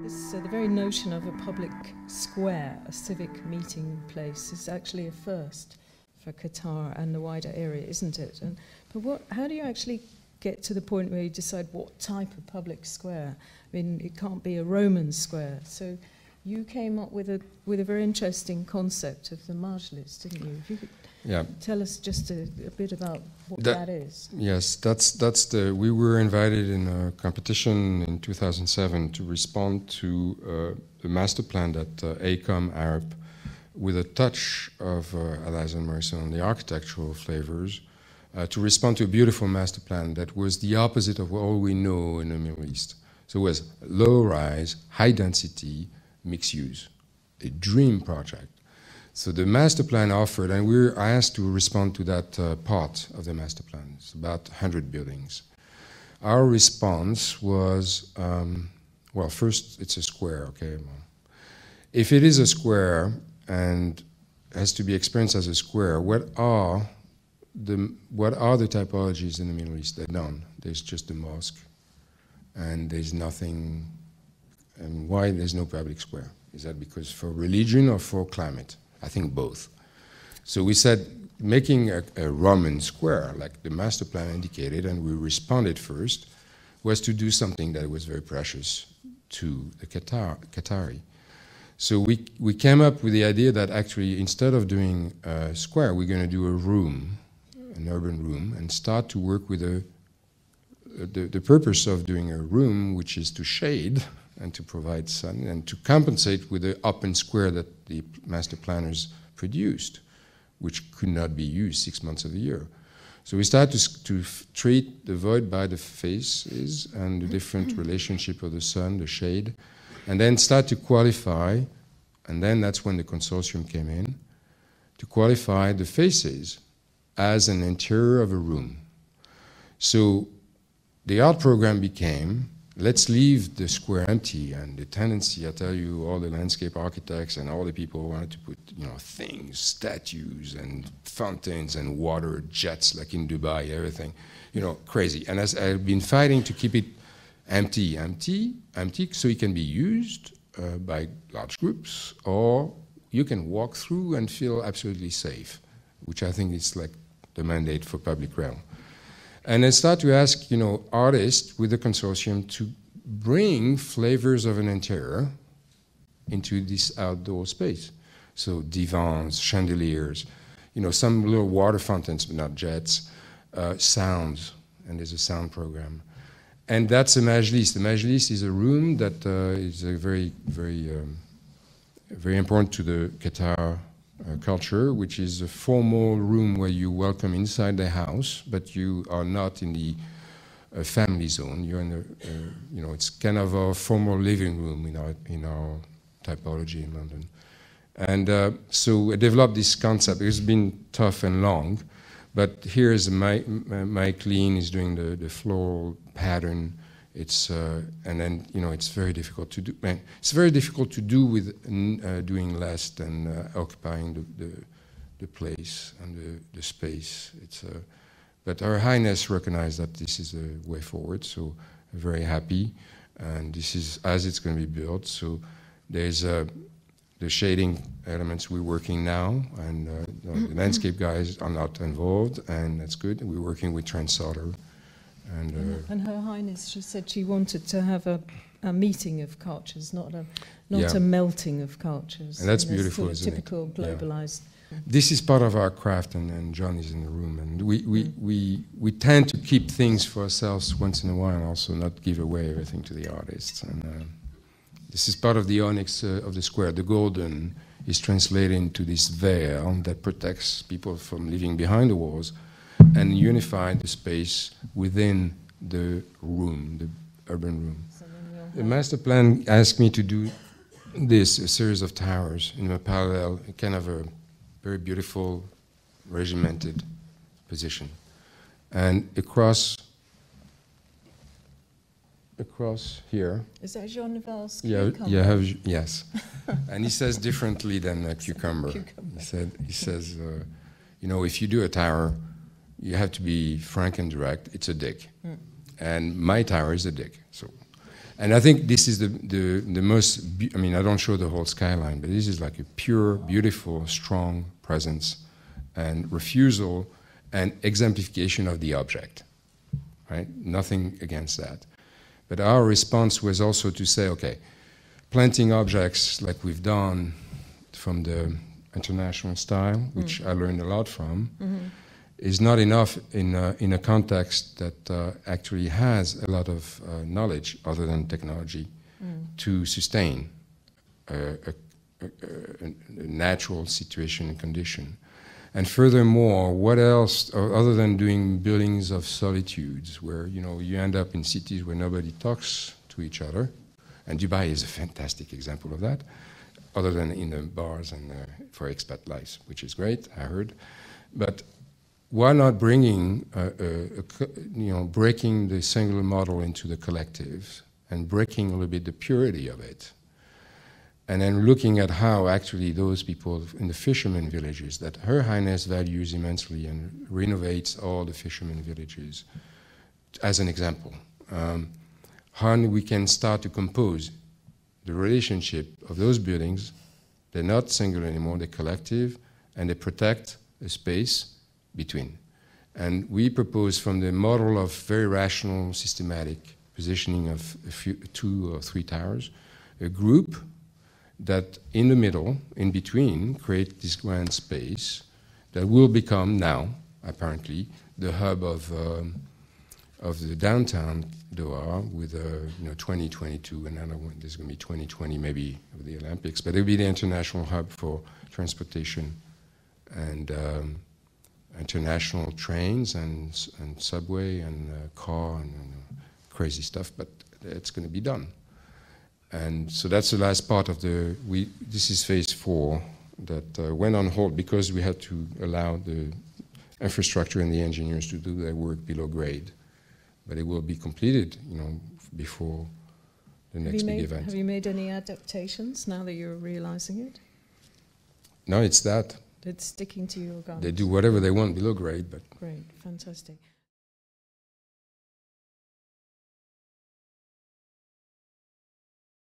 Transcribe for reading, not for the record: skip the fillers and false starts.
So the very notion of a public square, a civic meeting place, is actually a first for Qatar and the wider area, isn't it? But how do you actually get to the point where you decide what type of public square? I mean, it can't be a Roman square. So you came up with a very interesting concept of the Majlis, didn't you? If you could tell us just a bit about what that is. Yes, we were invited in a competition in 2007 to respond to the master plan that ACOM Arab, with a touch of Alain Morrison on the architectural flavors, to respond to a beautiful master plan that was the opposite of all we know in the Middle East. So it was low-rise, high-density, mixed use, a dream project. So the master plan offered, and we were asked to respond to that part of the master plan. It's about 100 buildings. Our response was, well, first, it's a square, okay? Well, if it is a square and has to be experienced as a square, what are the typologies in the Middle East? They're none. There's just a mosque, and there's nothing. And why there's no public square? Is that because for religion or for climate? I think both. So we said making a Roman square, like the master plan indicated, and we responded first, was to do something that was very precious to the Qatari. So we came up with the idea that actually instead of doing a square, we're going to do a room, an urban room, and start to work with the purpose of doing a room, which is to shade and to provide sun and to compensate with the open square that the master planners produced, which could not be used 6 months of the year. So we started to treat the void by the faces and the different relationship of the sun, the shade, and then start to qualify, and then that's when the consortium came in, to qualify the faces as an interior of a room. So the art program became, let's leave the square empty, and the tendency, I tell you, all the landscape architects and all the people who wanted to put, things, statues and fountains and water jets like in Dubai, everything, crazy. And as I've been fighting to keep it empty, so it can be used by large groups, or you can walk through and feel absolutely safe, which I think is like the mandate for public realm. And I start to ask, artists with the consortium to bring flavors of an interior into this outdoor space. So divans, chandeliers, some little water fountains, but not jets, sounds, and there's a sound program. And that's a Majlis. The Majlis is a room that is a very, very, very important to the Qatar culture, which is a formal room where you welcome inside the house, but you are not in the family zone. You're in the, it's kind of a formal living room in our typology in London. And so I developed this concept. It's been tough and long, but here is Mike Lean is doing the floral pattern. It's and then it's very difficult to do. It's very difficult to do with doing less than occupying the place and the space. But Her Highness recognized that this is a way forward. So I'm very happy, and this is as it's going to be built. So there's the shading elements we're working now, and the landscape guys are not involved, and that's good. We're working with Trent Soder. And Her Highness, she said she wanted to have a meeting of cultures, not a melting of cultures. And that's beautiful, isn't typical globalized. Yeah. This is part of our craft, and John is in the room. And we tend to keep things for ourselves once in a while, and also not give away everything to the artists. And this is part of the onyx of the square. The golden is translated into this veil that protects people from living behind the walls, and unify the space within the room, the urban room. So the master plan asked me to do this, a series of towers in a parallel, kind of a very beautiful, regimented position. And across here. Is that Jean Nouvel's cucumber? Yes. And he says differently than a cucumber. He says, if you do a tower, you have to be frank and direct. It's a dick. And my tower is a dick. And I think this is the most, I mean, I don't show the whole skyline, but this is like a pure, beautiful, strong presence and refusal and exemplification of the object, right? Nothing against that. But our response was also to say, okay, planting objects like we've done from the international style, which I learned a lot from, is not enough in a context that actually has a lot of knowledge other than technology to sustain a natural situation and condition. And furthermore, what else, other than doing buildings of solitudes, where you end up in cities where nobody talks to each other, and Dubai is a fantastic example of that, other than in the bars and for expat lives, which is great, I heard. But why not bringing, breaking the singular model into the collective and breaking a little bit the purity of it? And then looking at how actually those people in the fishermen villages that Her Highness values immensely and renovates all the fishermen villages, as an example, how we can start to compose the relationship of those buildings. They're not singular anymore, they're collective, and they protect a space between. And we propose from the model of very rational, systematic positioning of 2 or 3 towers, a group that in the middle, in between, create this grand space that will become now, apparently, the hub of the downtown Doha with 2022, and another one, there's going to be 2020 maybe with the Olympics, but it'll be the international hub for transportation and international trains and subway and car and crazy stuff, but it's going to be done. And so that's the last part of this is phase 4 that went on hold because we had to allow the infrastructure and the engineers to do their work below grade. But it will be completed, before the next big event. Have you made any adaptations now that you're realizing it? No, it's that. It's sticking to your guns. They do whatever they want below grade, but... Great, fantastic.